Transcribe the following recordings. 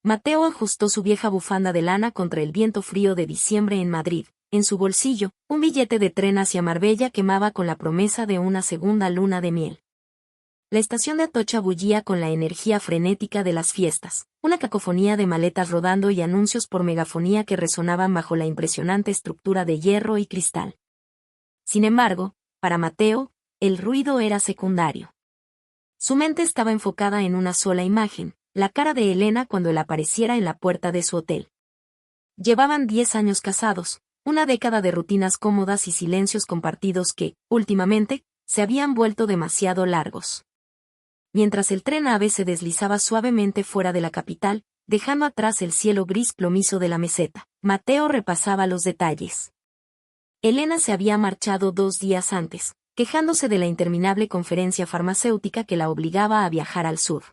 Mateo ajustó su vieja bufanda de lana contra el viento frío de diciembre en Madrid. En su bolsillo, un billete de tren hacia Marbella quemaba con la promesa de una segunda luna de miel. La estación de Atocha bullía con la energía frenética de las fiestas, una cacofonía de maletas rodando y anuncios por megafonía que resonaban bajo la impresionante estructura de hierro y cristal. Sin embargo, para Mateo, el ruido era secundario. Su mente estaba enfocada en una sola imagen, la cara de Elena cuando él apareciera en la puerta de su hotel. Llevaban 10 años casados, una década de rutinas cómodas y silencios compartidos que, últimamente, se habían vuelto demasiado largos. Mientras el tren AVE se deslizaba suavemente fuera de la capital, dejando atrás el cielo gris plomizo de la meseta, Mateo repasaba los detalles. Elena se había marchado 2 días antes, quejándose de la interminable conferencia farmacéutica que la obligaba a viajar al sur.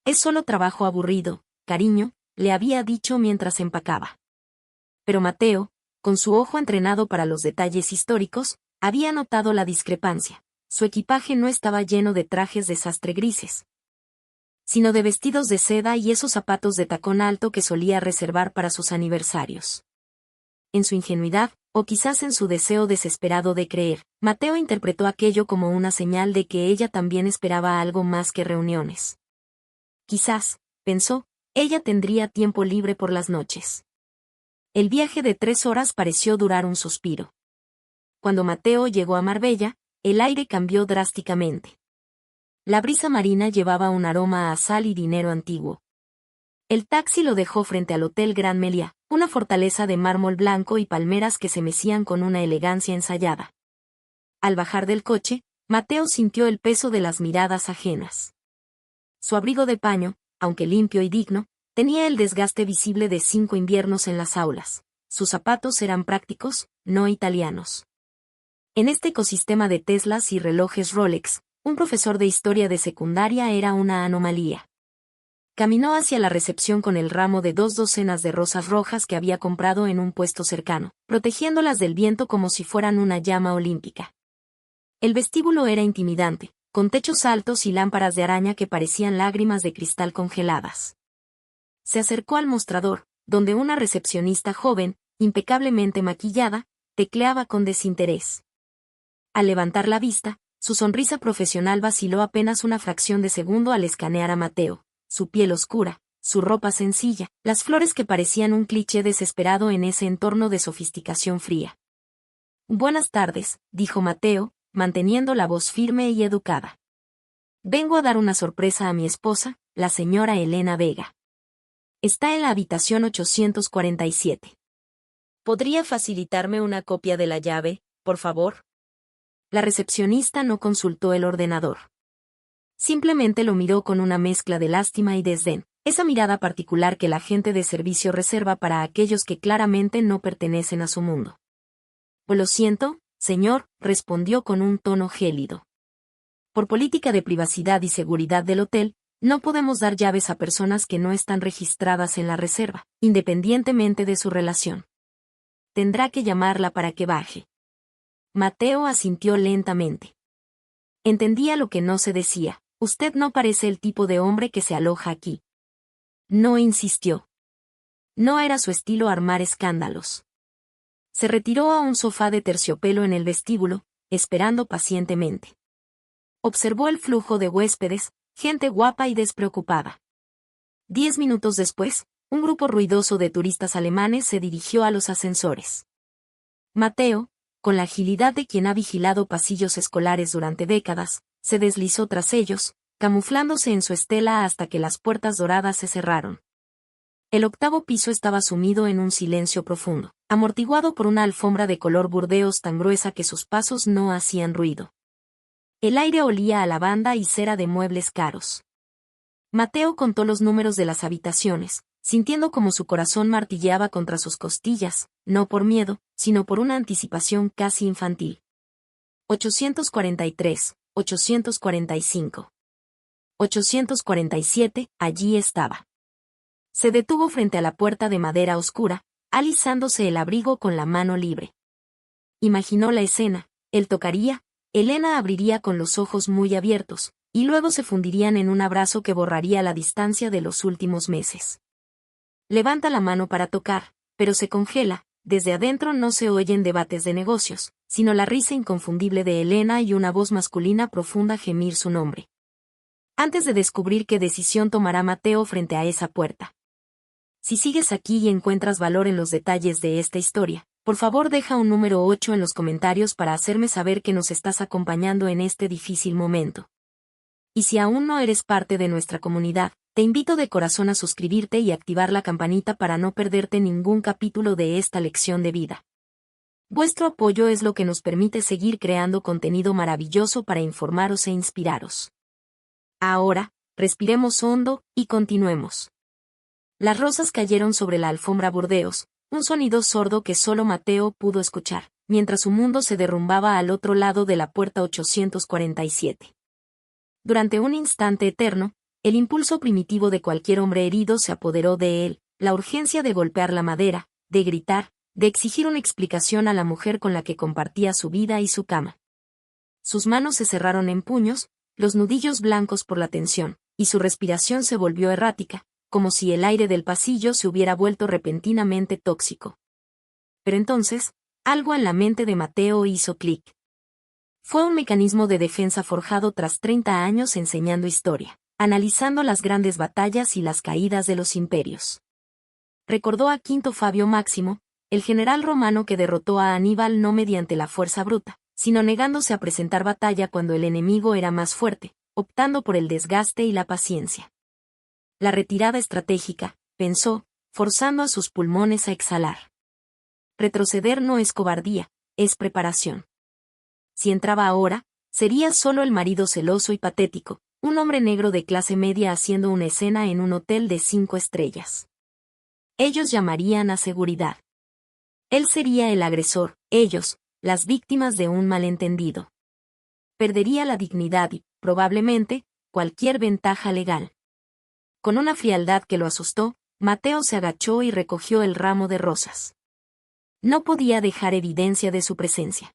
«Es solo trabajo aburrido, cariño», le había dicho mientras empacaba. Pero Mateo, con su ojo entrenado para los detalles históricos, había notado la discrepancia. Su equipaje no estaba lleno de trajes de sastre grises, sino de vestidos de seda y esos zapatos de tacón alto que solía reservar para sus aniversarios. En su ingenuidad, o quizás en su deseo desesperado de creer, Mateo interpretó aquello como una señal de que ella también esperaba algo más que reuniones. Quizás, pensó, ella tendría tiempo libre por las noches. El viaje de 3 horas pareció durar un suspiro. Cuando Mateo llegó a Marbella, el aire cambió drásticamente. La brisa marina llevaba un aroma a sal y dinero antiguo. El taxi lo dejó frente al Hotel Gran Meliá, una fortaleza de mármol blanco y palmeras que se mecían con una elegancia ensayada. Al bajar del coche, Mateo sintió el peso de las miradas ajenas. Su abrigo de paño, aunque limpio y digno, tenía el desgaste visible de 5 inviernos en las aulas. Sus zapatos eran prácticos, no italianos. En este ecosistema de Teslas y relojes Rolex, un profesor de historia de secundaria era una anomalía. Caminó hacia la recepción con el ramo de 2 docenas de rosas rojas que había comprado en un puesto cercano, protegiéndolas del viento como si fueran una llama olímpica. El vestíbulo era intimidante, con techos altos y lámparas de araña que parecían lágrimas de cristal congeladas. Se acercó al mostrador, donde una recepcionista joven, impecablemente maquillada, tecleaba con desinterés. Al levantar la vista, su sonrisa profesional vaciló apenas una fracción de segundo al escanear a Mateo, su piel oscura, su ropa sencilla, las flores que parecían un cliché desesperado en ese entorno de sofisticación fría. «Buenas tardes», dijo Mateo, manteniendo la voz firme y educada. «Vengo a dar una sorpresa a mi esposa, la señora Elena Vega. Está en la habitación 847. ¿Podría facilitarme una copia de la llave, por favor?» La recepcionista no consultó el ordenador. Simplemente lo miró con una mezcla de lástima y desdén, esa mirada particular que la gente de servicio reserva para aquellos que claramente no pertenecen a su mundo. «Pues lo siento, señor», respondió con un tono gélido. «Por política de privacidad y seguridad del hotel, no podemos dar llaves a personas que no están registradas en la reserva, independientemente de su relación. Tendrá que llamarla para que baje». Mateo asintió lentamente. Entendía lo que no se decía. «Usted no parece el tipo de hombre que se aloja aquí». No insistió. No era su estilo armar escándalos. Se retiró a un sofá de terciopelo en el vestíbulo, esperando pacientemente. Observó el flujo de huéspedes, gente guapa y despreocupada. 10 minutos después, un grupo ruidoso de turistas alemanes se dirigió a los ascensores. Mateo, con la agilidad de quien ha vigilado pasillos escolares durante décadas, se deslizó tras ellos, camuflándose en su estela hasta que las puertas doradas se cerraron. El 8º piso estaba sumido en un silencio profundo, amortiguado por una alfombra de color burdeos tan gruesa que sus pasos no hacían ruido. El aire olía a lavanda y cera de muebles caros. Mateo contó los números de las habitaciones, sintiendo como su corazón martilleaba contra sus costillas, no por miedo, sino por una anticipación casi infantil. 843, 845. 847, allí estaba. Se detuvo frente a la puerta de madera oscura, alisándose el abrigo con la mano libre. Imaginó la escena, él tocaría, Elena abriría con los ojos muy abiertos, y luego se fundirían en un abrazo que borraría la distancia de los últimos meses. Levanta la mano para tocar, pero se congela. Desde adentro no se oyen debates de negocios, sino la risa inconfundible de Elena y una voz masculina profunda gemir su nombre. Antes de descubrir qué decisión tomará Mateo frente a esa puerta. Si sigues aquí y encuentras valor en los detalles de esta historia, por favor deja un número 8 en los comentarios para hacerme saber que nos estás acompañando en este difícil momento. Y si aún no eres parte de nuestra comunidad, te invito de corazón a suscribirte y activar la campanita para no perderte ningún capítulo de esta lección de vida. Vuestro apoyo es lo que nos permite seguir creando contenido maravilloso para informaros e inspiraros. Ahora, respiremos hondo y continuemos. Las rosas cayeron sobre la alfombra Burdeos, un sonido sordo que solo Mateo pudo escuchar, mientras su mundo se derrumbaba al otro lado de la puerta 847. Durante un instante eterno, el impulso primitivo de cualquier hombre herido se apoderó de él, la urgencia de golpear la madera, de gritar, de exigir una explicación a la mujer con la que compartía su vida y su cama. Sus manos se cerraron en puños, los nudillos blancos por la tensión, y su respiración se volvió errática, como si el aire del pasillo se hubiera vuelto repentinamente tóxico. Pero entonces, algo en la mente de Mateo hizo clic. Fue un mecanismo de defensa forjado tras 30 años enseñando historia, analizando las grandes batallas y las caídas de los imperios. Recordó a Quinto Fabio Máximo, el general romano que derrotó a Aníbal no mediante la fuerza bruta, sino negándose a presentar batalla cuando el enemigo era más fuerte, optando por el desgaste y la paciencia. La retirada estratégica, pensó, forzando a sus pulmones a exhalar. Retroceder no es cobardía, es preparación. Si entraba ahora, sería solo el marido celoso y patético, un hombre negro de clase media haciendo una escena en un hotel de 5 estrellas. Ellos llamarían a seguridad. Él sería el agresor, ellos, las víctimas de un malentendido. Perdería la dignidad y, probablemente, cualquier ventaja legal. Con una frialdad que lo asustó, Mateo se agachó y recogió el ramo de rosas. No podía dejar evidencia de su presencia.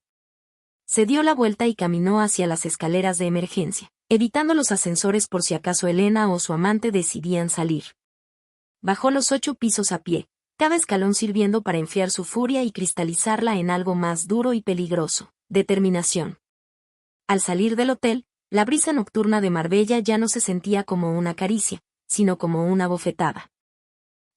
Se dio la vuelta y caminó hacia las escaleras de emergencia, evitando los ascensores por si acaso Elena o su amante decidían salir. Bajó los 8 pisos a pie, cada escalón sirviendo para enfriar su furia y cristalizarla en algo más duro y peligroso: determinación. Al salir del hotel, la brisa nocturna de Marbella ya no se sentía como una caricia, sino como una bofetada.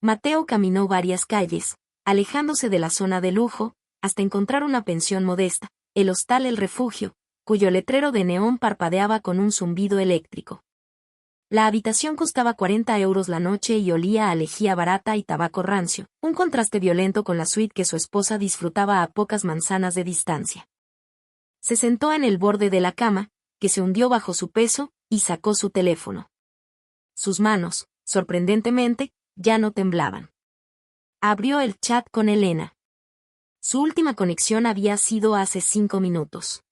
Mateo caminó varias calles, alejándose de la zona de lujo, hasta encontrar una pensión modesta, el hostal El Refugio, cuyo letrero de neón parpadeaba con un zumbido eléctrico. La habitación costaba 40 euros la noche y olía a lejía barata y tabaco rancio, un contraste violento con la suite que su esposa disfrutaba a pocas manzanas de distancia. Se sentó en el borde de la cama, que se hundió bajo su peso, y sacó su teléfono. Sus manos, sorprendentemente, ya no temblaban. Abrió el chat con Elena. Su última conexión había sido hace 5 minutos.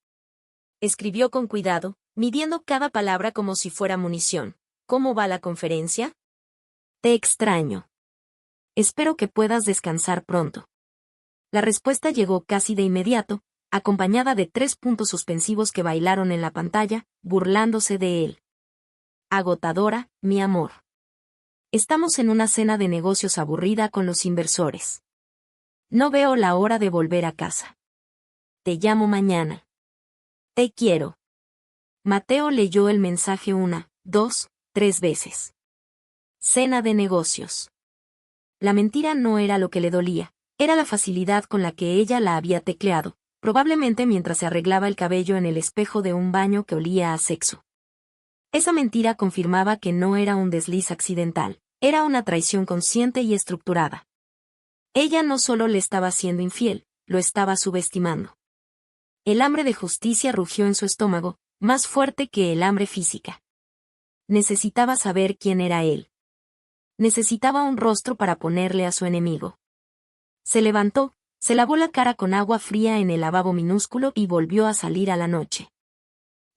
Escribió con cuidado, midiendo cada palabra como si fuera munición. ¿Cómo va la conferencia? Te extraño. Espero que puedas descansar pronto. La respuesta llegó casi de inmediato, acompañada de 3 puntos suspensivos que bailaron en la pantalla, burlándose de él. Agotadora, mi amor. Estamos en una cena de negocios aburrida con los inversores. No veo la hora de volver a casa. Te llamo mañana. Te quiero. Mateo leyó el mensaje 1, 2, 3 veces. Cena de negocios. La mentira no era lo que le dolía, era la facilidad con la que ella la había tecleado, probablemente mientras se arreglaba el cabello en el espejo de un baño que olía a sexo. Esa mentira confirmaba que no era un desliz accidental, era una traición consciente y estructurada. Ella no solo le estaba siendo infiel, lo estaba subestimando. El hambre de justicia rugió en su estómago, más fuerte que el hambre física. Necesitaba saber quién era él. Necesitaba un rostro para ponerle a su enemigo. Se levantó, se lavó la cara con agua fría en el lavabo minúsculo y volvió a salir a la noche.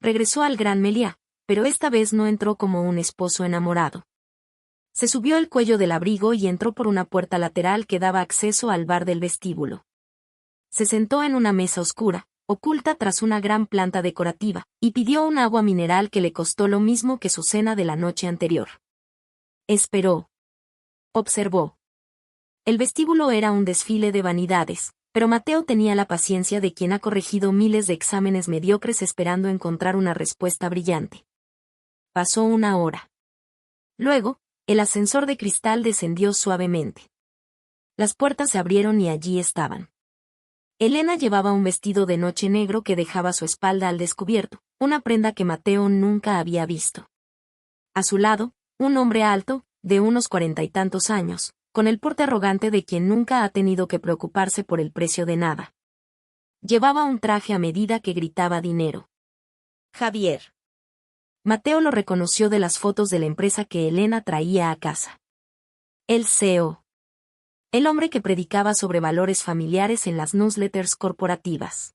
Regresó al Gran Meliá, pero esta vez no entró como un esposo enamorado. Se subió el cuello del abrigo y entró por una puerta lateral que daba acceso al bar del vestíbulo. Se sentó en una mesa oscura, oculta tras una gran planta decorativa, y pidió un agua mineral que le costó lo mismo que su cena de la noche anterior. Esperó. Observó. El vestíbulo era un desfile de vanidades, pero Mateo tenía la paciencia de quien ha corregido miles de exámenes mediocres esperando encontrar una respuesta brillante. Pasó una hora. Luego, el ascensor de cristal descendió suavemente. Las puertas se abrieron y allí estaban. Elena llevaba un vestido de noche negro que dejaba su espalda al descubierto, una prenda que Mateo nunca había visto. A su lado, un hombre alto, de unos 40 y tantos años, con el porte arrogante de quien nunca ha tenido que preocuparse por el precio de nada. Llevaba un traje a medida que gritaba dinero. Javier. Mateo lo reconoció de las fotos de la empresa que Elena traía a casa. El CEO. El hombre que predicaba sobre valores familiares en las newsletters corporativas.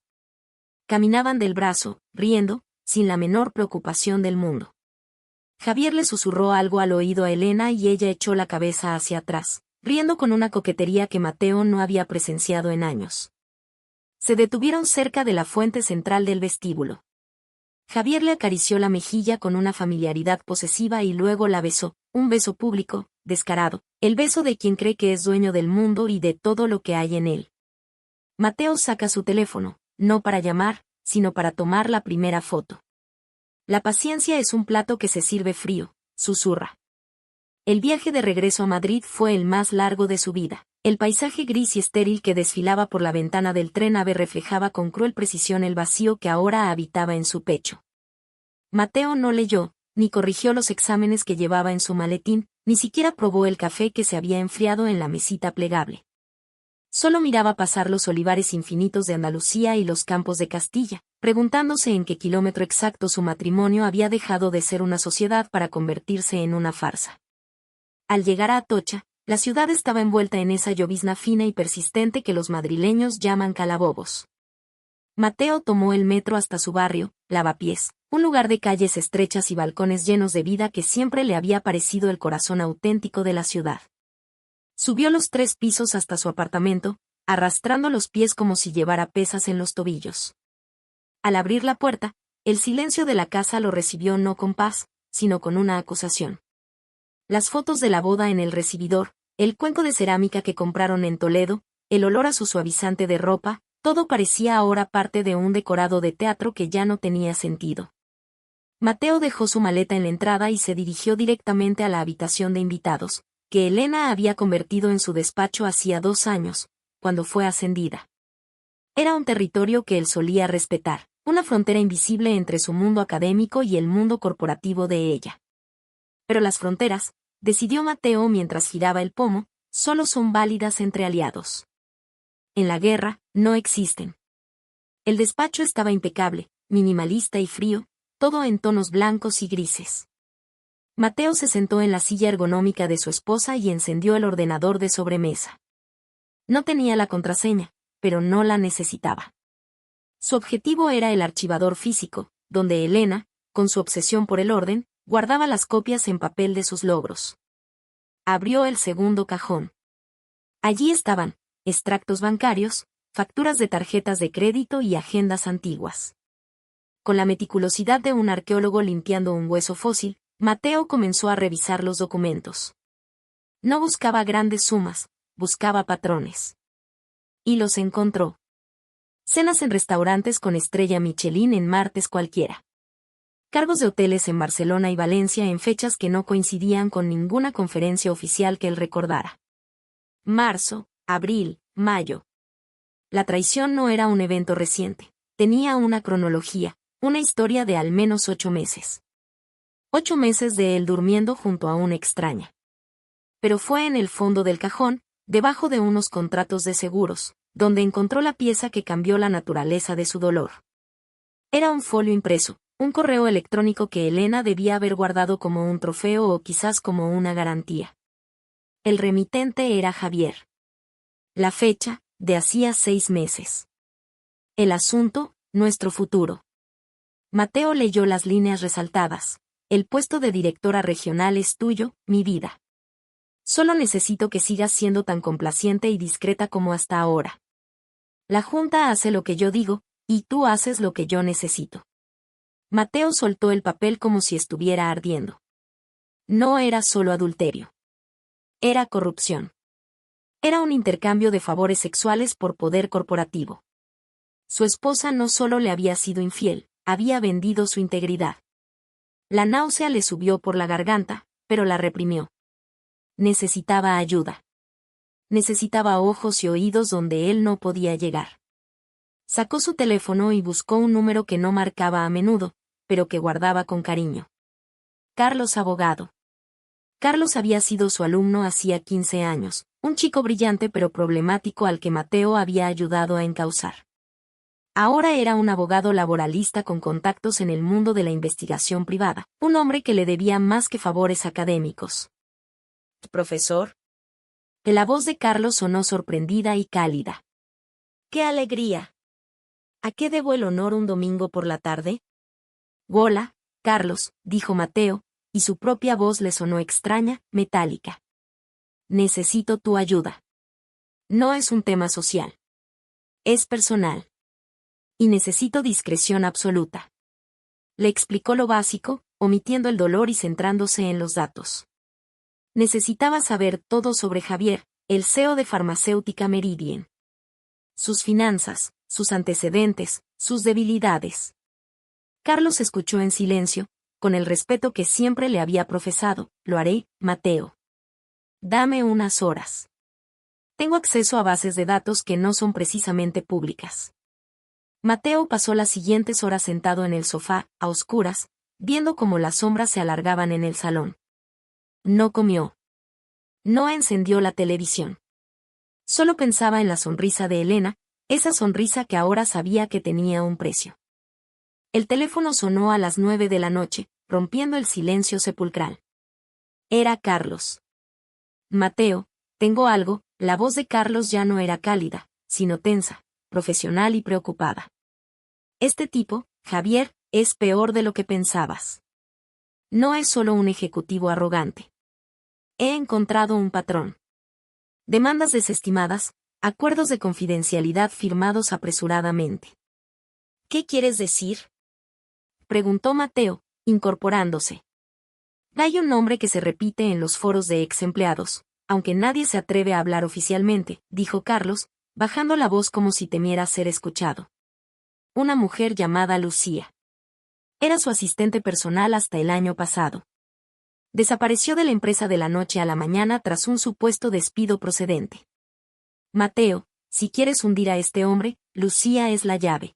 Caminaban del brazo, riendo, sin la menor preocupación del mundo. Javier le susurró algo al oído a Elena y ella echó la cabeza hacia atrás, riendo con una coquetería que Mateo no había presenciado en años. Se detuvieron cerca de la fuente central del vestíbulo. Javier le acarició la mejilla con una familiaridad posesiva y luego la besó, un beso público, descarado, el beso de quien cree que es dueño del mundo y de todo lo que hay en él. Mateo saca su teléfono, no para llamar, sino para tomar la primera foto. La paciencia es un plato que se sirve frío, susurra. El viaje de regreso a Madrid fue el más largo de su vida. El paisaje gris y estéril que desfilaba por la ventana del tren AVE reflejaba con cruel precisión el vacío que ahora habitaba en su pecho. Mateo no leyó, ni corrigió los exámenes que llevaba en su maletín, ni siquiera probó el café que se había enfriado en la mesita plegable. Solo miraba pasar los olivares infinitos de Andalucía y los campos de Castilla, preguntándose en qué kilómetro exacto su matrimonio había dejado de ser una sociedad para convertirse en una farsa. Al llegar a Atocha, la ciudad estaba envuelta en esa llovizna fina y persistente que los madrileños llaman calabobos. Mateo tomó el metro hasta su barrio, Lavapiés, un lugar de calles estrechas y balcones llenos de vida que siempre le había parecido el corazón auténtico de la ciudad. Subió los 3 pisos hasta su apartamento, arrastrando los pies como si llevara pesas en los tobillos. Al abrir la puerta, el silencio de la casa lo recibió no con paz, sino con una acusación. Las fotos de la boda en el recibidor, el cuenco de cerámica que compraron en Toledo, el olor a su suavizante de ropa, todo parecía ahora parte de un decorado de teatro que ya no tenía sentido. Mateo dejó su maleta en la entrada y se dirigió directamente a la habitación de invitados, que Elena había convertido en su despacho hacía 2 años, cuando fue ascendida. Era un territorio que él solía respetar, una frontera invisible entre su mundo académico y el mundo corporativo de ella. Pero las fronteras, decidió Mateo mientras giraba el pomo, solo son válidas entre aliados. En la guerra, no existen. El despacho estaba impecable, minimalista y frío, todo en tonos blancos y grises. Mateo se sentó en la silla ergonómica de su esposa y encendió el ordenador de sobremesa. No tenía la contraseña, pero no la necesitaba. Su objetivo era el archivador físico, donde Elena, con su obsesión por el orden, guardaba las copias en papel de sus logros. Abrió el segundo cajón. Allí estaban, extractos bancarios, facturas de tarjetas de crédito y agendas antiguas. Con la meticulosidad de un arqueólogo limpiando un hueso fósil, Mateo comenzó a revisar los documentos. No buscaba grandes sumas, buscaba patrones. Y los encontró. Cenas en restaurantes con estrella Michelin en martes cualquiera. Cargos de hoteles en Barcelona y Valencia en fechas que no coincidían con ninguna conferencia oficial que él recordara. Marzo, abril, mayo. La traición no era un evento reciente, tenía una cronología, una historia de al menos 8 meses. 8 meses de él durmiendo junto a una extraña. Pero fue en el fondo del cajón, debajo de unos contratos de seguros, donde encontró la pieza que cambió la naturaleza de su dolor. Era un folio impreso, un correo electrónico que Elena debía haber guardado como un trofeo o quizás como una garantía. El remitente era Javier. La fecha, de hacía 6 meses. El asunto, nuestro futuro. Mateo leyó las líneas resaltadas. El puesto de directora regional es tuyo, mi vida. Solo necesito que sigas siendo tan complaciente y discreta como hasta ahora. La Junta hace lo que yo digo, y tú haces lo que yo necesito. Mateo soltó el papel como si estuviera ardiendo. No era solo adulterio. Era corrupción. Era un intercambio de favores sexuales por poder corporativo. Su esposa no solo le había sido infiel, había vendido su integridad. La náusea le subió por la garganta, pero la reprimió. Necesitaba ayuda. Necesitaba ojos y oídos donde él no podía llegar. Sacó su teléfono y buscó un número que no marcaba a menudo, pero que guardaba con cariño. Carlos abogado. Carlos había sido su alumno hacía 15 años, un chico brillante pero problemático al que Mateo había ayudado a encauzar. Ahora era un abogado laboralista con contactos en el mundo de la investigación privada, un hombre que le debía más que favores académicos. ¿Profesor? La voz de Carlos sonó sorprendida y cálida. ¡Qué alegría! ¿A qué debo el honor un domingo por la tarde? Hola, Carlos, dijo Mateo, y su propia voz le sonó extraña, metálica. Necesito tu ayuda. No es un tema social. Es personal. Y necesito discreción absoluta. Le explicó lo básico, omitiendo el dolor y centrándose en los datos. Necesitaba saber todo sobre Javier, el CEO de farmacéutica Meridian. Sus finanzas, sus antecedentes, sus debilidades. Carlos escuchó en silencio, con el respeto que siempre le había profesado. Lo haré, Mateo. Dame unas horas. Tengo acceso a bases de datos que no son precisamente públicas. Mateo pasó las siguientes horas sentado en el sofá, a oscuras, viendo cómo las sombras se alargaban en el salón. No comió. No encendió la televisión. Solo pensaba en la sonrisa de Elena, esa sonrisa que ahora sabía que tenía un precio. El teléfono sonó a las 9 de la noche, rompiendo el silencio sepulcral. Era Carlos. Mateo, tengo algo. La voz de Carlos ya no era cálida, sino tensa, profesional y preocupada. Este tipo, Javier, es peor de lo que pensabas. No es solo un ejecutivo arrogante. He encontrado un patrón. Demandas desestimadas, acuerdos de confidencialidad firmados apresuradamente. ¿Qué quieres decir? Preguntó Mateo, incorporándose. Hay un nombre que se repite en los foros de ex empleados, aunque nadie se atreve a hablar oficialmente, dijo Carlos, bajando la voz como si temiera ser escuchado. Una mujer llamada Lucía. Era su asistente personal hasta el año pasado. Desapareció de la empresa de la noche a la mañana tras un supuesto despido procedente. Mateo, si quieres hundir a este hombre, Lucía es la llave.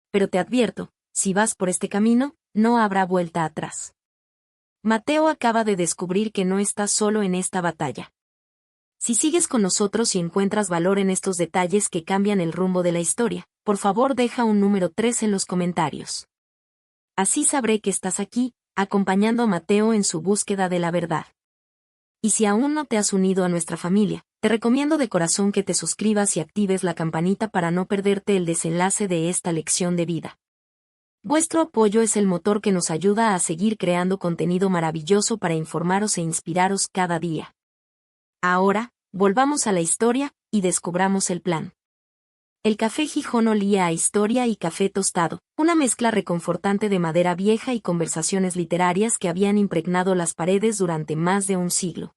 Pero te advierto, si vas por este camino, no habrá vuelta atrás. Mateo acaba de descubrir que no estás solo en esta batalla. Si sigues con nosotros y encuentras valor en estos detalles que cambian el rumbo de la historia, por favor deja un número 3 en los comentarios. Así sabré que estás aquí, acompañando a Mateo en su búsqueda de la verdad. Y si aún no te has unido a nuestra familia, te recomiendo de corazón que te suscribas y actives la campanita para no perderte el desenlace de esta lección de vida. Vuestro apoyo es el motor que nos ayuda a seguir creando contenido maravilloso para informaros e inspiraros cada día. Ahora, volvamos a la historia y descubramos el plan. El café Gijón olía a historia y café tostado, una mezcla reconfortante de madera vieja y conversaciones literarias que habían impregnado las paredes durante más de un siglo.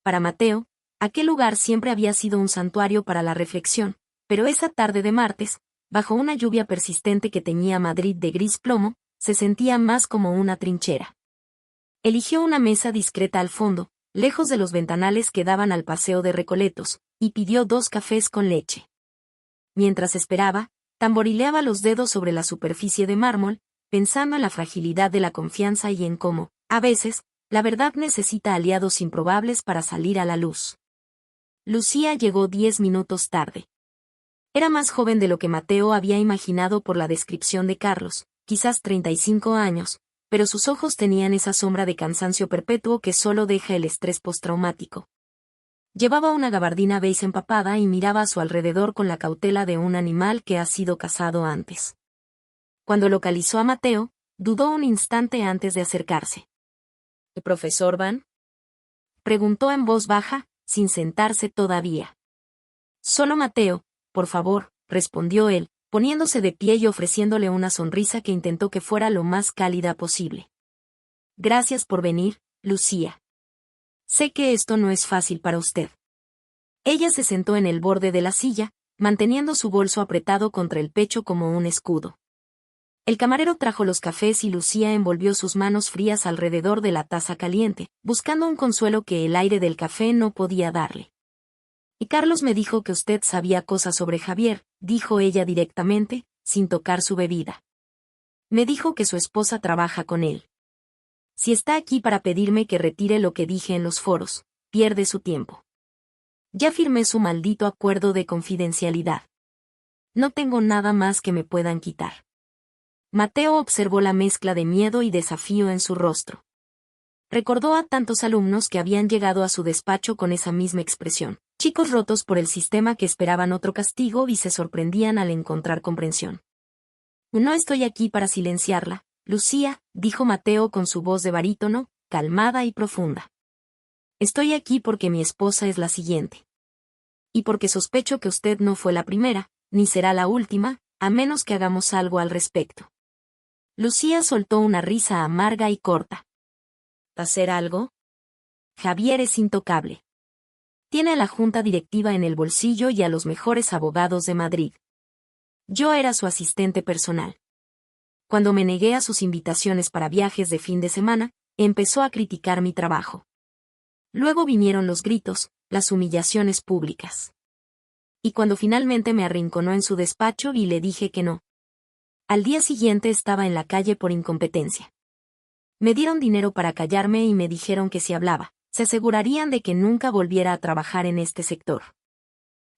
Para Mateo, aquel lugar siempre había sido un santuario para la reflexión, pero esa tarde de martes, bajo una lluvia persistente que teñía Madrid de gris plomo, se sentía más como una trinchera. Eligió una mesa discreta al fondo, lejos de los ventanales que daban al paseo de Recoletos, y pidió 2 cafés con leche. Mientras esperaba, tamborileaba los dedos sobre la superficie de mármol, pensando en la fragilidad de la confianza y en cómo, a veces, la verdad necesita aliados improbables para salir a la luz. Lucía llegó 10 minutos tarde. Era más joven de lo que Mateo había imaginado por la descripción de Carlos, quizás 35 años, pero sus ojos tenían esa sombra de cansancio perpetuo que solo deja el estrés postraumático. Llevaba una gabardina beige empapada y miraba a su alrededor con la cautela de un animal que ha sido cazado antes. Cuando localizó a Mateo, dudó un instante antes de acercarse. ¿El profesor Van? Preguntó en voz baja, sin sentarse todavía. Solo Mateo, por favor, respondió él, poniéndose de pie y ofreciéndole una sonrisa que intentó que fuera lo más cálida posible. Gracias por venir, Lucía. Sé que esto no es fácil para usted. Ella se sentó en el borde de la silla, manteniendo su bolso apretado contra el pecho como un escudo. El camarero trajo los cafés y Lucía envolvió sus manos frías alrededor de la taza caliente, buscando un consuelo que el aire del café no podía darle. Y Carlos me dijo que usted sabía cosas sobre Javier, dijo ella directamente, sin tocar su bebida. Me dijo que su esposa trabaja con él. Si está aquí para pedirme que retire lo que dije en los foros, pierde su tiempo. Ya firmé su maldito acuerdo de confidencialidad. No tengo nada más que me puedan quitar. Mateo observó la mezcla de miedo y desafío en su rostro. Recordó a tantos alumnos que habían llegado a su despacho con esa misma expresión, chicos rotos por el sistema que esperaban otro castigo y se sorprendían al encontrar comprensión. No estoy aquí para silenciarla, Lucía, dijo Mateo con su voz de barítono, calmada y profunda. Estoy aquí porque mi esposa es la siguiente. Y porque sospecho que usted no fue la primera, ni será la última, a menos que hagamos algo al respecto. Lucía soltó una risa amarga y corta. ¿Hacer algo? Javier es intocable. Tiene a la junta directiva en el bolsillo y a los mejores abogados de Madrid. Yo era su asistente personal. Cuando me negué a sus invitaciones para viajes de fin de semana, empezó a criticar mi trabajo. Luego vinieron los gritos, las humillaciones públicas. Y cuando finalmente me arrinconó en su despacho y le dije que no. Al día siguiente estaba en la calle por incompetencia. Me dieron dinero para callarme y me dijeron que si hablaba, se asegurarían de que nunca volviera a trabajar en este sector.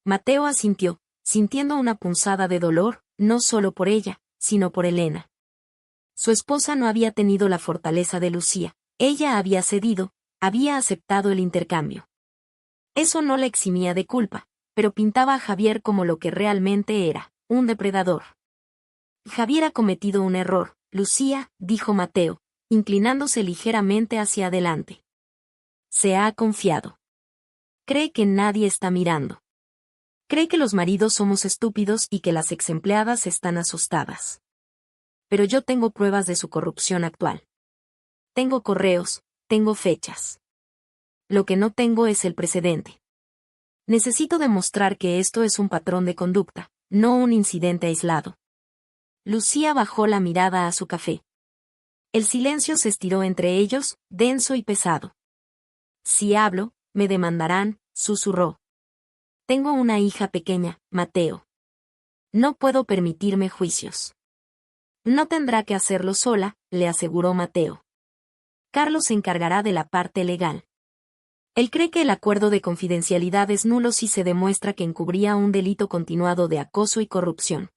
Mateo asintió, sintiendo una punzada de dolor, no solo por ella, sino por Elena. Su esposa no había tenido la fortaleza de Lucía, ella había cedido, había aceptado el intercambio. Eso no le eximía de culpa, pero pintaba a Javier como lo que realmente era, un depredador. Javier ha cometido un error, Lucía, dijo Mateo, inclinándose ligeramente hacia adelante. Se ha confiado. Cree que nadie está mirando. Cree que los maridos somos estúpidos y que las exempleadas están asustadas. Pero yo tengo pruebas de su corrupción actual. Tengo correos, tengo fechas. Lo que no tengo es el precedente. Necesito demostrar que esto es un patrón de conducta, no un incidente aislado. Lucía bajó la mirada a su café. El silencio se estiró entre ellos, denso y pesado. Si hablo, me demandarán, susurró. Tengo una hija pequeña, Mateo. No puedo permitirme juicios. No tendrá que hacerlo sola, le aseguró Mateo. Carlos se encargará de la parte legal. Él cree que el acuerdo de confidencialidad es nulo si se demuestra que encubría un delito continuado de acoso y corrupción.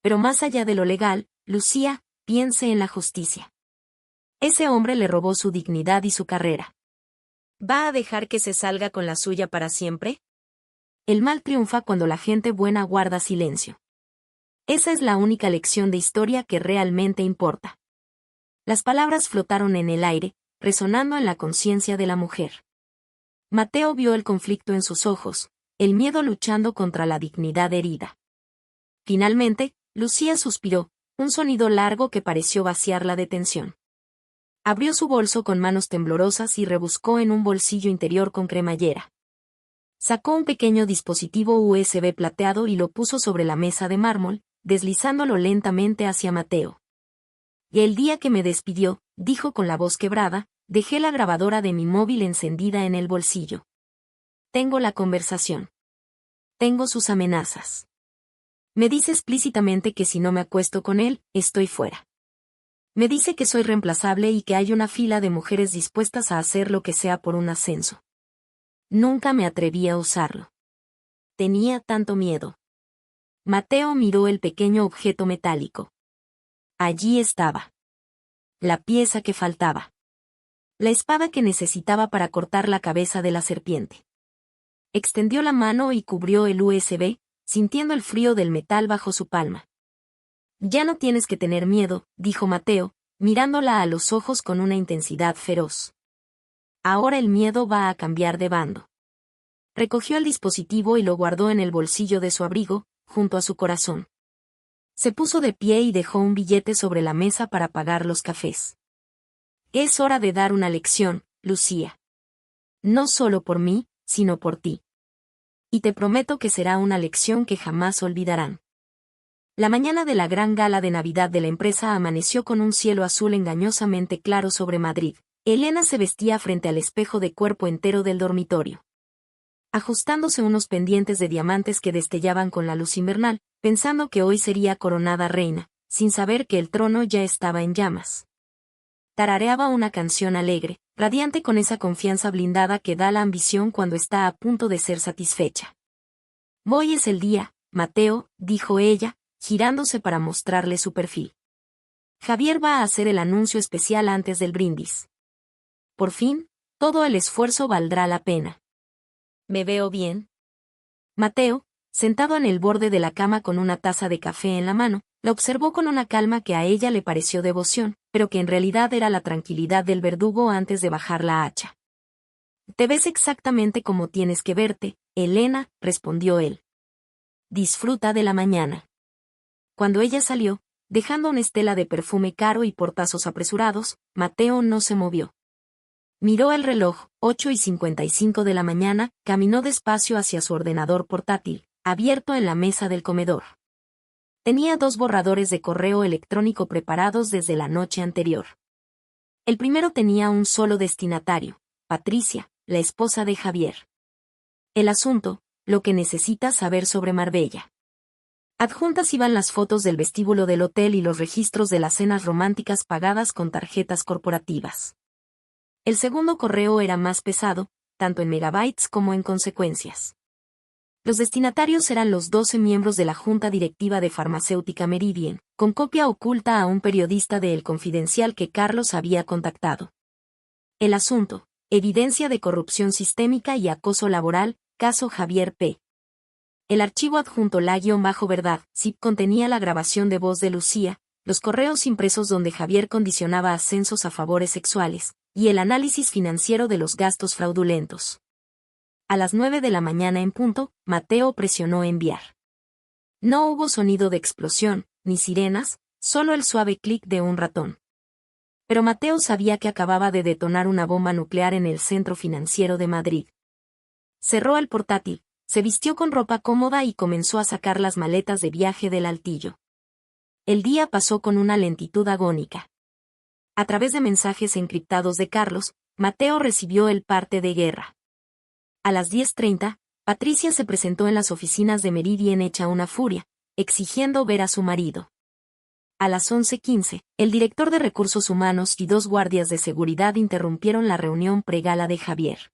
Pero más allá de lo legal, Lucía, piense en la justicia. Ese hombre le robó su dignidad y su carrera. ¿Va a dejar que se salga con la suya para siempre? El mal triunfa cuando la gente buena guarda silencio. Esa es la única lección de historia que realmente importa. Las palabras flotaron en el aire, resonando en la conciencia de la mujer. Mateo vio el conflicto en sus ojos, el miedo luchando contra la dignidad herida. Finalmente, Lucía suspiró, un sonido largo que pareció vaciarla de tensión. Abrió su bolso con manos temblorosas y rebuscó en un bolsillo interior con cremallera. Sacó un pequeño dispositivo USB plateado y lo puso sobre la mesa de mármol, deslizándolo lentamente hacia Mateo. Y el día que me despidió, dijo con la voz quebrada, dejé la grabadora de mi móvil encendida en el bolsillo. Tengo la conversación. Tengo sus amenazas. Me dice explícitamente que si no me acuesto con él, estoy fuera. Me dice que soy reemplazable y que hay una fila de mujeres dispuestas a hacer lo que sea por un ascenso. Nunca me atreví a usarlo. Tenía tanto miedo. Mateo miró el pequeño objeto metálico. Allí estaba. La pieza que faltaba. La espada que necesitaba para cortar la cabeza de la serpiente. Extendió la mano y cubrió el USB, sintiendo el frío del metal bajo su palma. Ya no tienes que tener miedo, dijo Mateo, mirándola a los ojos con una intensidad feroz. Ahora el miedo va a cambiar de bando. Recogió el dispositivo y lo guardó en el bolsillo de su abrigo, junto a su corazón. Se puso de pie y dejó un billete sobre la mesa para pagar los cafés. Es hora de dar una lección, Lucía. No solo por mí, sino por ti. Y te prometo que será una lección que jamás olvidarán. La mañana de la gran gala de Navidad de la empresa amaneció con un cielo azul engañosamente claro sobre Madrid. Elena se vestía frente al espejo de cuerpo entero del dormitorio, ajustándose unos pendientes de diamantes que destellaban con la luz invernal, pensando que hoy sería coronada reina, sin saber que el trono ya estaba en llamas. Tarareaba una canción alegre, radiante con esa confianza blindada que da la ambición cuando está a punto de ser satisfecha. Hoy es el día, Mateo, dijo ella, girándose para mostrarle su perfil. Javier va a hacer el anuncio especial antes del brindis. Por fin, todo el esfuerzo valdrá la pena. ¿Me veo bien? Mateo, sentado en el borde de la cama con una taza de café en la mano, la observó con una calma que a ella le pareció devoción, pero que en realidad era la tranquilidad del verdugo antes de bajar la hacha. Te ves exactamente como tienes que verte, Elena, respondió él. Disfruta de la mañana. Cuando ella salió, dejando una estela de perfume caro y portazos apresurados, Mateo no se movió. Miró el reloj, 8:55 de la mañana, caminó despacio hacia su ordenador portátil, abierto en la mesa del comedor. Tenía 2 borradores de correo electrónico preparados desde la noche anterior. El primero tenía un solo destinatario, Patricia, la esposa de Javier. El asunto, lo que necesita saber sobre Marbella. Adjuntas iban las fotos del vestíbulo del hotel y los registros de las cenas románticas pagadas con tarjetas corporativas. El segundo correo era más pesado, tanto en megabytes como en consecuencias. Los destinatarios eran los 12 miembros de la junta directiva de Farmacéutica Meridian, con copia oculta a un periodista de El Confidencial que Carlos había contactado. El asunto: evidencia de corrupción sistémica y acoso laboral, caso Javier P. El archivo adjunto la-verdad, zip contenía la grabación de voz de Lucía, los correos impresos donde Javier condicionaba ascensos a favores sexuales, y el análisis financiero de los gastos fraudulentos. A las 9 de la mañana en punto, Mateo presionó enviar. No hubo sonido de explosión, ni sirenas, solo el suave clic de un ratón. Pero Mateo sabía que acababa de detonar una bomba nuclear en el centro financiero de Madrid. Cerró el portátil, se vistió con ropa cómoda y comenzó a sacar las maletas de viaje del altillo. El día pasó con una lentitud agónica. A través de mensajes encriptados de Carlos, Mateo recibió el parte de guerra. A las 10:30, Patricia se presentó en las oficinas de Meridian hecha una furia, exigiendo ver a su marido. A las 11:15, el director de Recursos Humanos y 2 guardias de seguridad interrumpieron la reunión pregala de Javier.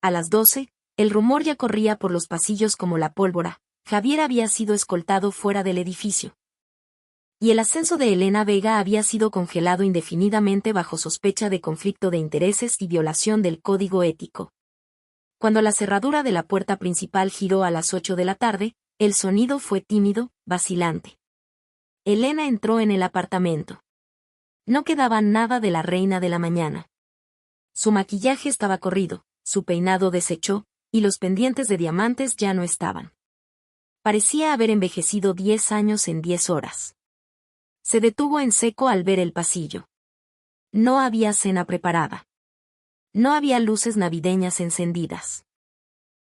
A las 12, el rumor ya corría por los pasillos como la pólvora: Javier había sido escoltado fuera del edificio. Y el ascenso de Elena Vega había sido congelado indefinidamente bajo sospecha de conflicto de intereses y violación del código ético. Cuando la cerradura de la puerta principal giró a las 8 de la tarde, el sonido fue tímido, vacilante. Elena entró en el apartamento. No quedaba nada de la reina de la mañana. Su maquillaje estaba corrido, su peinado deshecho, y los pendientes de diamantes ya no estaban. Parecía haber envejecido 10 años en 10 horas. Se detuvo en seco al ver el pasillo. No había cena preparada. No había luces navideñas encendidas.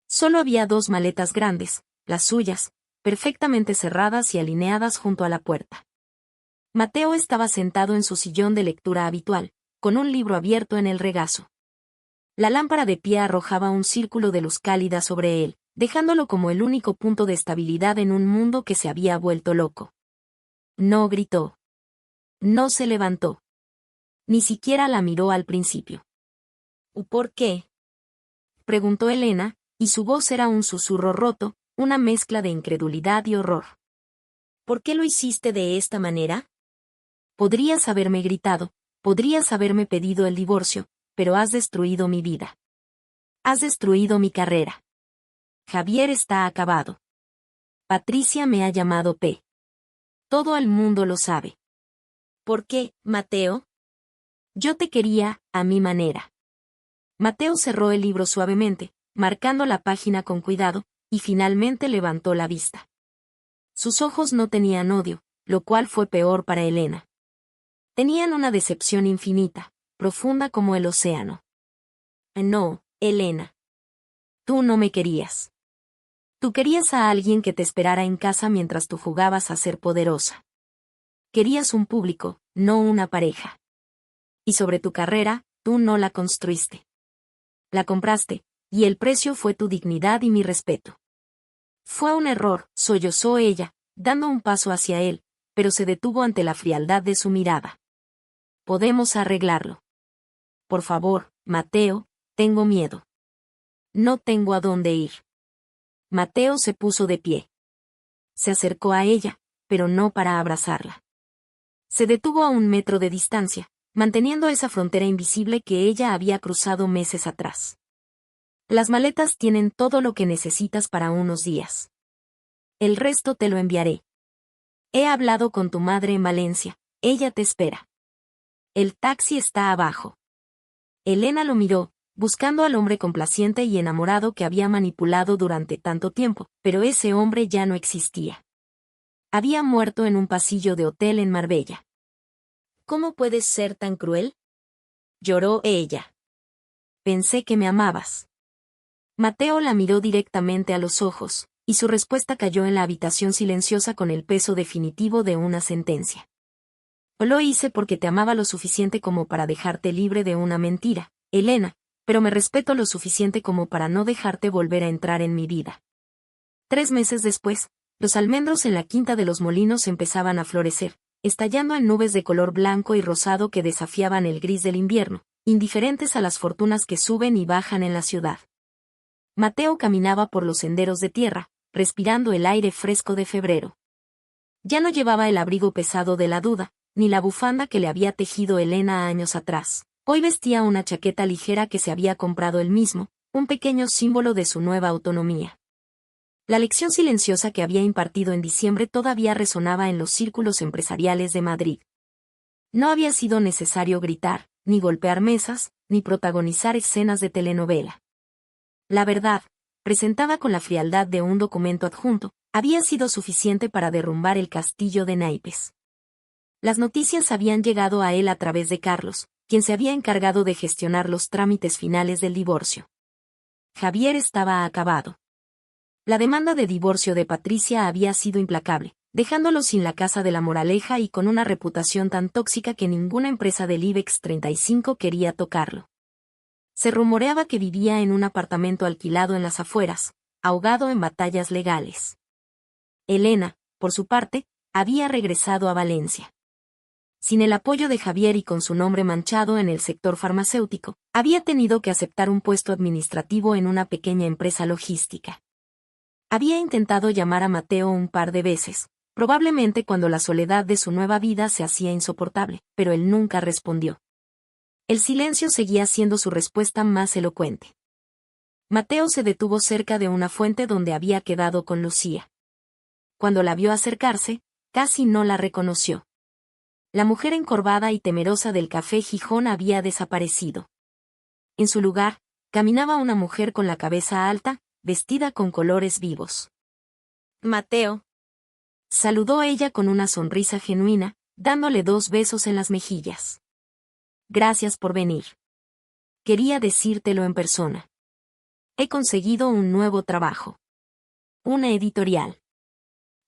Solo había 2 maletas grandes, las suyas, perfectamente cerradas y alineadas junto a la puerta. Mateo estaba sentado en su sillón de lectura habitual, con un libro abierto en el regazo. La lámpara de pie arrojaba un círculo de luz cálida sobre él, dejándolo como el único punto de estabilidad en un mundo que se había vuelto loco. No gritó. No se levantó. Ni siquiera la miró al principio. ¿Por qué?, preguntó Elena, y su voz era un susurro roto, una mezcla de incredulidad y horror. ¿Por qué lo hiciste de esta manera? Podrías haberme gritado, podrías haberme pedido el divorcio, pero has destruido mi vida. Has destruido mi carrera. Javier está acabado. Patricia me ha llamado P. Todo el mundo lo sabe. ¿Por qué, Mateo? Yo te quería, a mi manera. Mateo cerró el libro suavemente, marcando la página con cuidado, y finalmente levantó la vista. Sus ojos no tenían odio, lo cual fue peor para Elena. Tenían una decepción infinita, profunda como el océano. No, Elena. Tú no me querías. Tú querías a alguien que te esperara en casa mientras tú jugabas a ser poderosa. Querías un público, no una pareja. Y sobre tu carrera, tú no la construiste. La compraste, y el precio fue tu dignidad y mi respeto. Fue un error, sollozó ella, dando un paso hacia él, pero se detuvo ante la frialdad de su mirada. Podemos arreglarlo. Por favor, Mateo, tengo miedo. No tengo a dónde ir. Mateo se puso de pie. Se acercó a ella, pero no para abrazarla. Se detuvo a 1 metro de distancia, manteniendo esa frontera invisible que ella había cruzado meses atrás. Las maletas tienen todo lo que necesitas para unos días. El resto te lo enviaré. He hablado con tu madre en Valencia, ella te espera. El taxi está abajo. Elena lo miró, buscando al hombre complaciente y enamorado que había manipulado durante tanto tiempo, pero ese hombre ya no existía. Había muerto en un pasillo de hotel en Marbella. ¿Cómo puedes ser tan cruel? Lloró ella. Pensé que me amabas. Mateo la miró directamente a los ojos, y su respuesta cayó en la habitación silenciosa con el peso definitivo de una sentencia. Lo hice porque te amaba lo suficiente como para dejarte libre de una mentira, Elena, pero me respeto lo suficiente como para no dejarte volver a entrar en mi vida. 3 meses después, los almendros en la quinta de los molinos empezaban a florecer, estallando en nubes de color blanco y rosado que desafiaban el gris del invierno, indiferentes a las fortunas que suben y bajan en la ciudad. Mateo caminaba por los senderos de tierra, respirando el aire fresco de febrero. Ya no llevaba el abrigo pesado de la duda, ni la bufanda que le había tejido Elena años atrás. Hoy vestía una chaqueta ligera que se había comprado él mismo, un pequeño símbolo de su nueva autonomía. La lección silenciosa que había impartido en diciembre todavía resonaba en los círculos empresariales de Madrid. No había sido necesario gritar, ni golpear mesas, ni protagonizar escenas de telenovela. La verdad, presentada con la frialdad de un documento adjunto, había sido suficiente para derrumbar el castillo de naipes. Las noticias habían llegado a él a través de Carlos, quien se había encargado de gestionar los trámites finales del divorcio. Javier estaba acabado. La demanda de divorcio de Patricia había sido implacable, dejándolo sin la casa de la moraleja y con una reputación tan tóxica que ninguna empresa del IBEX 35 quería tocarlo. Se rumoreaba que vivía en un apartamento alquilado en las afueras, ahogado en batallas legales. Elena, por su parte, había regresado a Valencia. Sin el apoyo de Javier y con su nombre manchado en el sector farmacéutico, había tenido que aceptar un puesto administrativo en una pequeña empresa logística. Había intentado llamar a Mateo un par de veces, probablemente cuando la soledad de su nueva vida se hacía insoportable, pero él nunca respondió. El silencio seguía siendo su respuesta más elocuente. Mateo se detuvo cerca de una fuente donde había quedado con Lucía. Cuando la vio acercarse, casi no la reconoció. La mujer encorvada y temerosa del café Gijón había desaparecido. En su lugar, caminaba una mujer con la cabeza alta, vestida con colores vivos. Mateo. Saludó ella con una sonrisa genuina, dándole 2 besos en las mejillas. Gracias por venir. Quería decírtelo en persona. He conseguido un nuevo trabajo. Una editorial.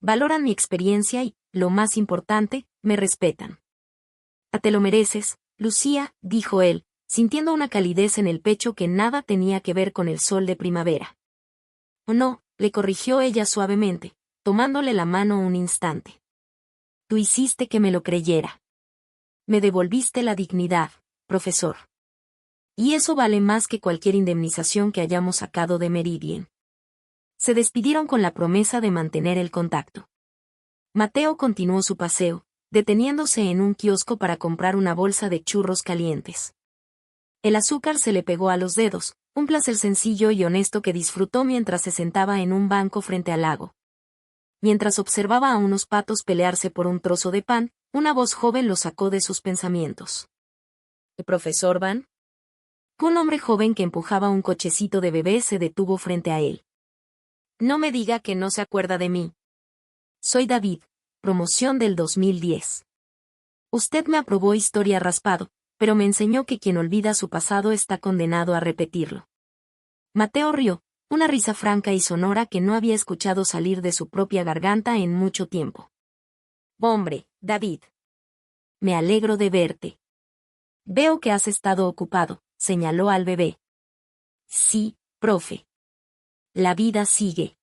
Valoran mi experiencia y, lo más importante, me respetan. Te lo mereces, Lucía, dijo él, sintiendo una calidez en el pecho que nada tenía que ver con el sol de primavera. No, le corrigió ella suavemente, tomándole la mano un instante. Tú hiciste que me lo creyera. Me devolviste la dignidad, profesor. Y eso vale más que cualquier indemnización que hayamos sacado de Meridian. Se despidieron con la promesa de mantener el contacto. Mateo continuó su paseo, deteniéndose en un kiosco para comprar una bolsa de churros calientes. El azúcar se le pegó a los dedos, un placer sencillo y honesto que disfrutó mientras se sentaba en un banco frente al lago. Mientras observaba a unos patos pelearse por un trozo de pan, una voz joven lo sacó de sus pensamientos. ¿El profesor Van? Un hombre joven que empujaba un cochecito de bebé se detuvo frente a él. No me diga que no se acuerda de mí. Soy David, promoción del 2010. Usted me aprobó historia raspado, pero me enseñó que quien olvida su pasado está condenado a repetirlo. Mateo rió, una risa franca y sonora que no había escuchado salir de su propia garganta en mucho tiempo. Hombre, David. Me alegro de verte. Veo que has estado ocupado, señaló al bebé. Sí, profe. La vida sigue.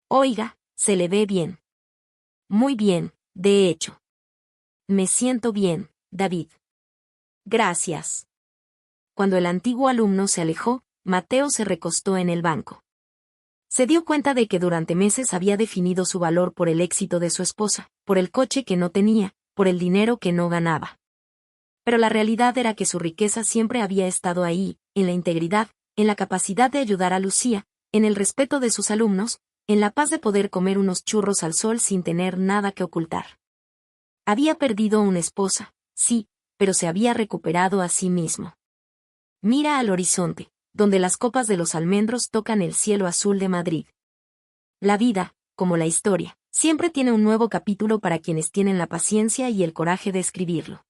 Oiga, se le ve bien. Muy bien, de hecho. Me siento bien, David. Gracias. Cuando el antiguo alumno se alejó, Mateo se recostó en el banco. Se dio cuenta de que durante meses había definido su valor por el éxito de su esposa, por el coche que no tenía, por el dinero que no ganaba. Pero la realidad era que su riqueza siempre había estado ahí, en la integridad, en la capacidad de ayudar a Lucía, en el respeto de sus alumnos, en la paz de poder comer unos churros al sol sin tener nada que ocultar. Había perdido una esposa, sí, pero se había recuperado a sí mismo. Mira al horizonte, donde las copas de los almendros tocan el cielo azul de Madrid. La vida, como la historia, siempre tiene un nuevo capítulo para quienes tienen la paciencia y el coraje de escribirlo.